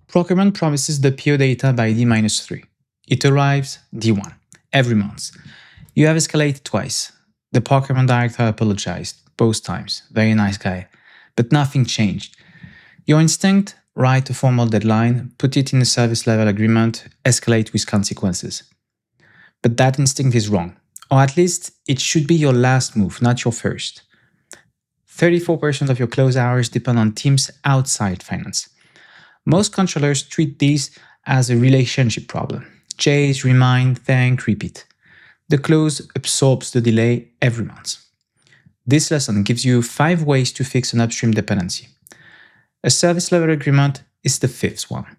Procurement promises the PO data by D-3. It arrives D1, every month. You have escalated twice. The procurement director apologized, both times. Very nice guy. But nothing changed. Your instinct? Write a formal deadline, put it in a service level agreement, escalate with consequences. But that instinct is wrong. Or at least it should be your last move, not your first. 34% of your close hours depend on teams outside finance. Most controllers treat this as a relationship problem. Chase, remind, thank, repeat. The close absorbs the delay every month. This lesson gives you 5 ways to fix an upstream dependency. A service level agreement is the 5th one.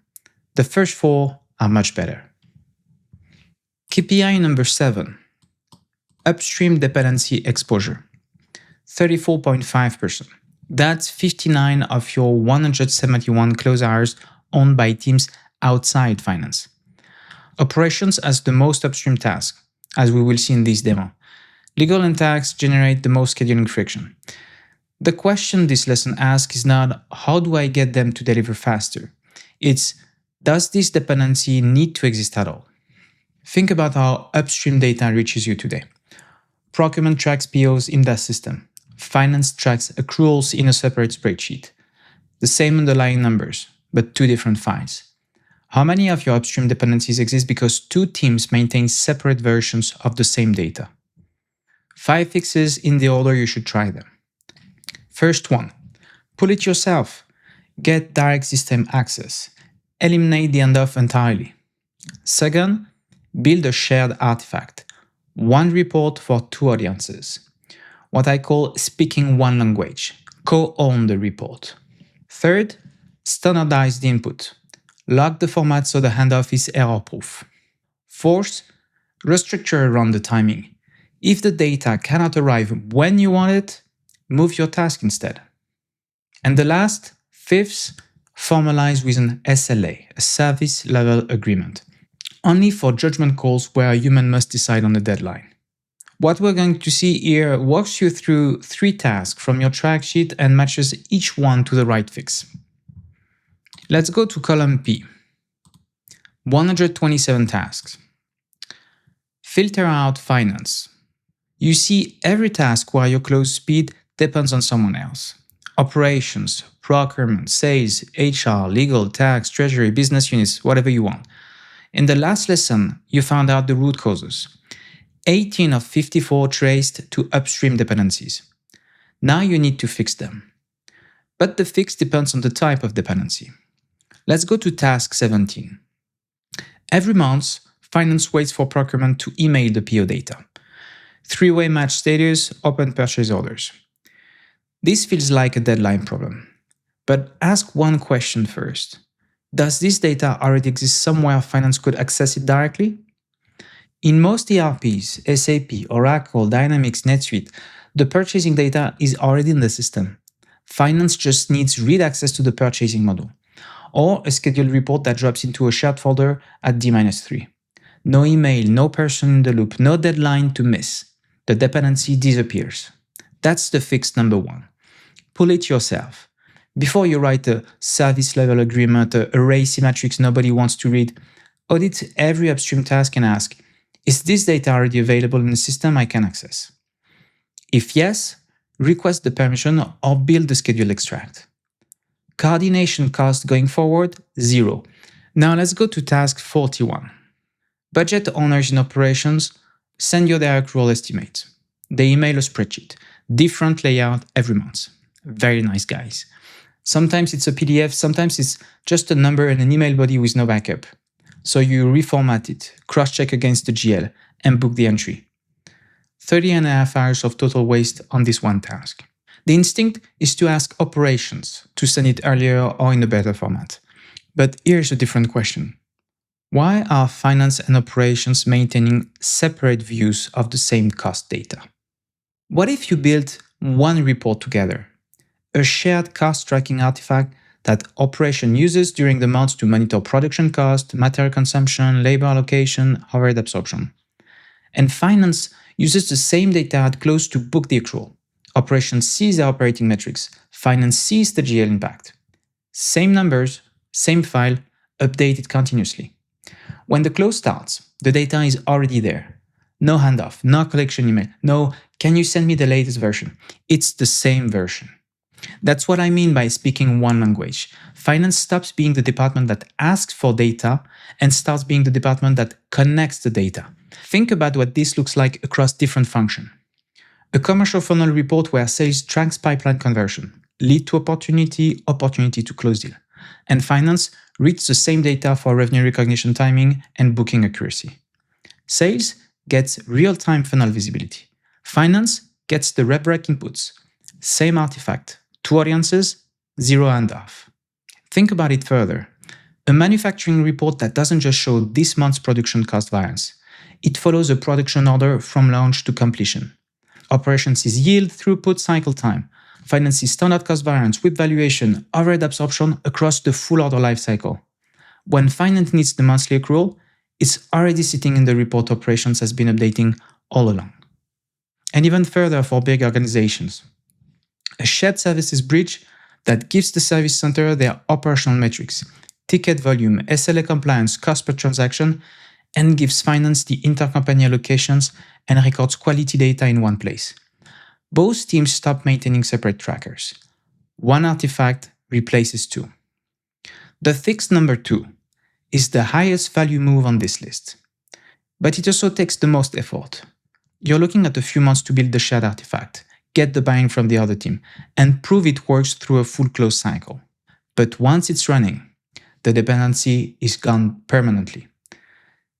The first 4 are much better. KPI number 7. Upstream dependency exposure. 34.5%. That's 59 of your 171 close hours owned by teams outside finance. Operations has the most upstream task, as we will see in this demo. Legal and tax generate the most scheduling friction. The question this lesson asks is not, how do I get them to deliver faster? It's, does this dependency need to exist at all? Think about how upstream data reaches you today. Procurement tracks POs in that system. Finance tracks accruals in a separate spreadsheet. The same underlying numbers, but 2 different files. How many of your upstream dependencies exist because 2 teams maintain separate versions of the same data? 5 fixes in the order you should try them. First one, pull it yourself. Get direct system access. Eliminate the handoff entirely. Second, build a shared artifact. 1 report for 2 audiences. What I call speaking one language. Co-own the report. Third, standardize the input. Lock the format so the handoff is error-proof. Fourth, restructure around the timing. If the data cannot arrive when you want it, move your task instead. And the last, 5th, formalize with an SLA, a service level agreement. Only for judgment calls where a human must decide on the deadline. What we're going to see here walks you through 3 tasks from your track sheet and matches each one to the right fix. Let's go to column P. 127 tasks. Filter out finance. You see every task where your close speed depends on someone else. Operations, procurement, sales, HR, legal, tax, treasury, business units, whatever you want. In the last lesson, you found out the root causes. 18 of 54 traced to upstream dependencies. Now you need to fix them. But the fix depends on the type of dependency. Let's go to task 17. Every month, finance waits for procurement to email the PO data. 3-way match status, open purchase orders. This feels like a deadline problem. But ask one question first. Does this data already exist somewhere finance could access it directly? In most ERPs, SAP, Oracle, Dynamics, NetSuite, the purchasing data is already in the system. Finance just needs read access to the purchasing model, or a scheduled report that drops into a shared folder at D-3. No email, no person in the loop, no deadline to miss. The dependency disappears. That's the fix number 1. Pull it yourself. Before you write a service level agreement, a array symmetrics nobody wants to read, audit every upstream task and ask, is this data already available in the system I can access? If yes, request the permission or build the schedule extract. Coordination cost going forward, 0. Now let's go to task 41. Budget owners in operations send you their accrual estimates. They email a spreadsheet, different layout every month. Very nice guys. Sometimes it's a PDF, sometimes it's just a number and an email body with no backup. So you reformat it, cross-check against the GL, and book the entry. 30.5 hours of total waste on this one task. The instinct is to ask operations to send it earlier or in a better format. But here's a different question. Why are finance and operations maintaining separate views of the same cost data? What if you built one report together? A shared cost tracking artifact that operation uses during the month to monitor production cost, material consumption, labor allocation, overhead absorption. And finance uses the same data at close to book the accrual. Operation sees the operating metrics. Finance sees the GL impact. Same numbers, same file, update it continuously. When the close starts, the data is already there. No handoff, no collection email, no, can you send me the latest version? It's the same version. That's what I mean by speaking one language. Finance stops being the department that asks for data and starts being the department that connects the data. Think about what this looks like across different functions. A commercial funnel report where sales tracks pipeline conversion, lead to opportunity, opportunity to close deal. And finance reads the same data for revenue recognition timing and booking accuracy. Sales gets real-time funnel visibility. Finance gets the rep rec inputs. Same artifact, 2 audiences, 0 handoff. Think about it further. A manufacturing report that doesn't just show this month's production cost variance. It follows a production order from launch to completion. Operations is yield, throughput, cycle time. Finance is standard cost variance, WIP valuation, overhead absorption across the full order lifecycle. When finance needs the monthly accrual, it's already sitting in the report operations has been updating all along. And even further for big organizations. A shared services bridge that gives the service center their operational metrics, ticket volume, SLA compliance, cost per transaction, and gives finance the intercompany allocations and records quality data in one place. Both teams stop maintaining separate trackers. One artifact replaces 2. The fix number 2 is the highest value move on this list. But it also takes the most effort. You're looking at a few months to build the shared artifact, get the buy-in from the other team, and prove it works through a full close cycle. But once it's running, the dependency is gone permanently.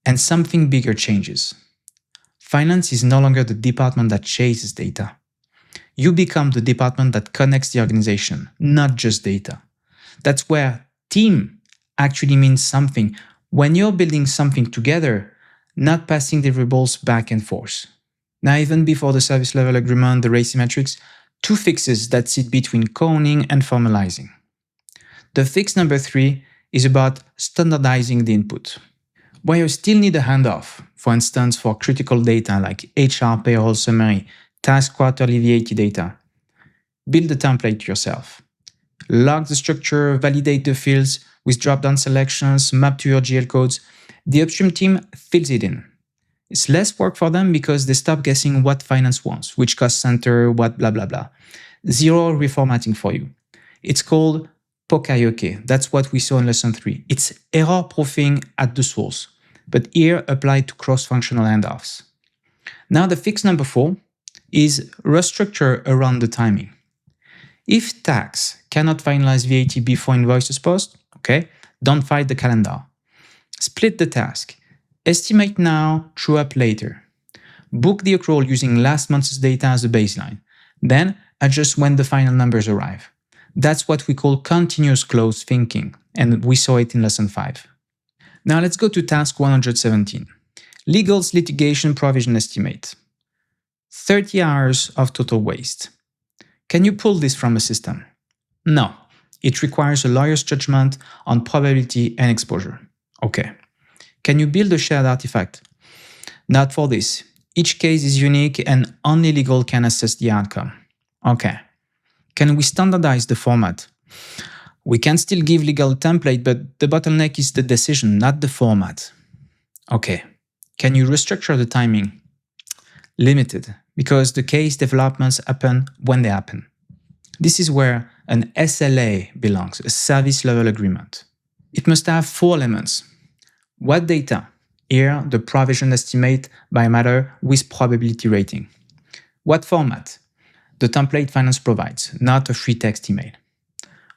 And something bigger changes. Finance is no longer the department that chases data. You become the department that connects the organization, not just data. That's where team actually means something. When you're building something together, not passing deliverables back and forth. Now, even before the service level agreement, the RACI metrics, 2 fixes that sit between co-owning and formalizing. The fix number 3 is about standardizing the input. Where you still need a handoff, for instance, for critical data like HR payroll summary, task quarterly VAT data, build the template yourself. Log the structure, validate the fields with drop-down selections, map to your GL codes. The upstream team fills it in. It's less work for them because they stop guessing what finance wants, which cost center, what blah blah blah. 0 reformatting for you. It's called Pokayoke. That's what we saw in lesson 3. It's error-proofing at the source, but here applied to cross-functional handoffs. Now the fix number 4 is restructure around the timing. If tax cannot finalize VAT before invoices post, okay, don't fight the calendar. Split the task. Estimate now, true up later. Book the accrual using last month's data as a baseline. Then adjust when the final numbers arrive. That's what we call continuous close thinking, and we saw it in lesson 5. Now let's go to task 117. Legal's litigation provision estimate. 30 hours of total waste. Can you pull this from a system? No. It requires a lawyer's judgment on probability and exposure. Okay. Can you build a shared artifact? Not for this. Each case is unique and only legal can assess the outcome. Okay. Can we standardize the format? We can still give legal a template, but the bottleneck is the decision, not the format. Okay. Can you restructure the timing? Limited, because the case developments happen when they happen. This is where an SLA belongs, a service level agreement. It must have 4 elements. What data? Here, the provision estimate by matter with probability rating. What format? The template finance provides, not a free text email.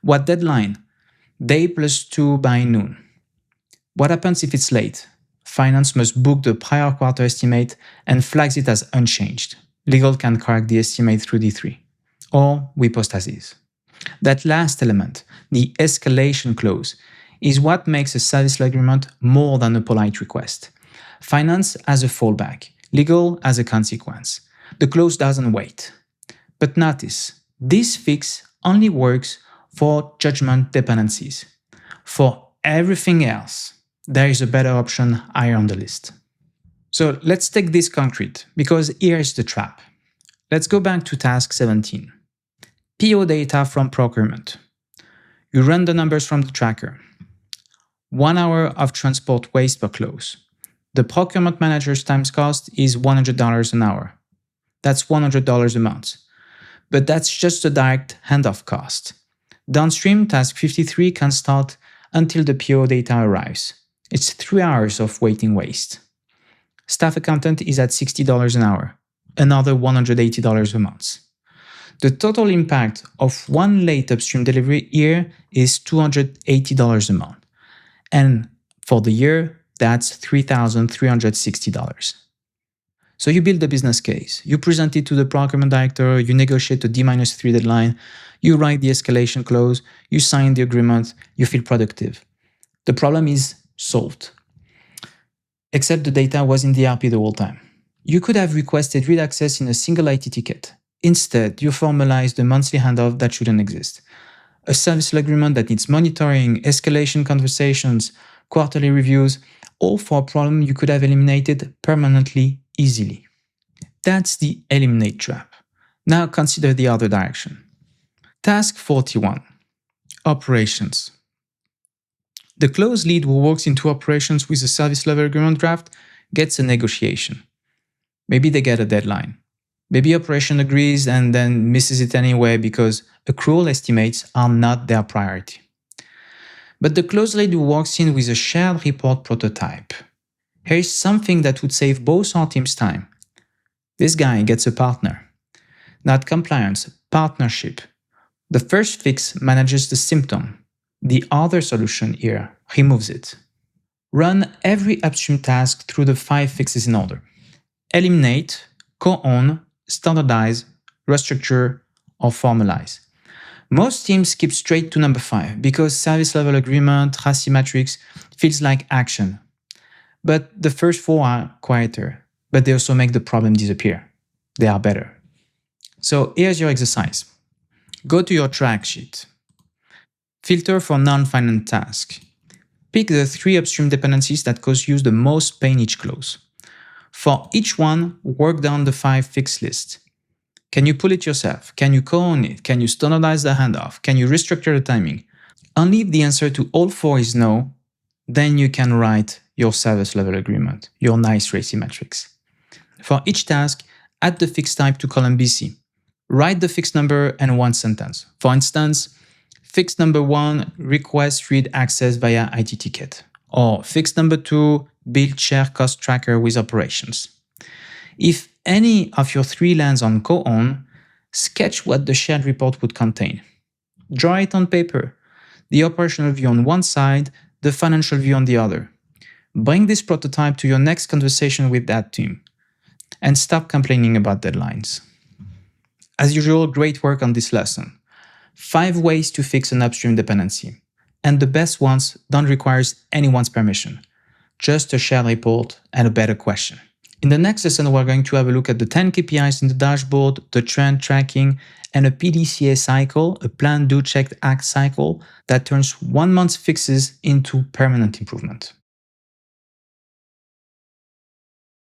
What deadline? Day plus 2 by noon. What happens if it's late? Finance must book the prior quarter estimate and flags it as unchanged. Legal can correct the estimate through D3. Or we post as is. That last element, the escalation clause, is what makes a service agreement more than a polite request. Finance as a fallback, legal as a consequence. The clause doesn't wait. But notice, this fix only works for judgment dependencies. For everything else, there is a better option higher on the list. So let's take this concrete, because here is the trap. Let's go back to task 17. PO data from procurement. You run the numbers from the tracker. 1 hour of transport waste per close. The procurement manager's time cost is $100 an hour. That's $100 a month. But that's just the direct handoff cost. Downstream, task 53 can start until the PO data arrives. It's 3 hours of waiting waste. Staff accountant is at $60 an hour, another $180 a month. The total impact of one late upstream delivery here is $280 a month. And for the year, that's $3,360. So you build a business case, you present it to the procurement director, you negotiate a D-3 deadline, you write the escalation clause, you sign the agreement, you feel productive. The problem is solved. Except the data was in the ERP the whole time. You could have requested read access in a single IT ticket. Instead, you formalized a monthly handoff that shouldn't exist. A service agreement that needs monitoring, escalation conversations, quarterly reviews, all for a problem you could have eliminated permanently, easily. That's the eliminate trap. Now consider the other direction. Task 41. Operations. The close lead who works into operations with a service level agreement draft gets a negotiation. Maybe they get a deadline. Maybe operation agrees and then misses it anyway because accrual estimates are not their priority. But the close lead who walks in with a shared report prototype. Here is something that would save both our teams time. This guy gets a partner. Not compliance, partnership. The first fix manages the symptom. The other solution here removes it. Run every upstream task through the 5 fixes in order. Eliminate, co-own, standardize, restructure, or formalize. Most teams skip straight to number 5 because service level agreement, RACI matrix feels like action. But the first 4 are quieter, but they also make the problem disappear. They are better. So here's your exercise. Go to your track sheet. Filter for non-finance tasks. Pick the 3 upstream dependencies that cause you the most pain each close. For each one, work down the 5 fix list. Can you pull it yourself? Can you co-own it? Can you standardize the handoff? Can you restructure the timing? Only if the answer to all 4 is no, then you can write your service level agreement, your nice RACI matrix. For each task, add the fix type to column BC. Write the fix number and 1 sentence. For instance, fix number 1, request read access via IT ticket. Or fix number 2, build share cost tracker with operations. If any of your 3 lands on co-own, sketch what the shared report would contain. Draw it on paper. The operational view on one side, the financial view on the other. Bring this prototype to your next conversation with that team. And stop complaining about deadlines. As usual, great work on this lesson. 5 ways to fix an upstream dependency. And the best ones don't require anyone's permission. Just a shared report and a better question. In the next lesson, we're going to have a look at the 10 KPIs in the dashboard, the trend tracking, and a PDCA cycle, a plan, do, check, act cycle that turns 1 month fixes into permanent improvement.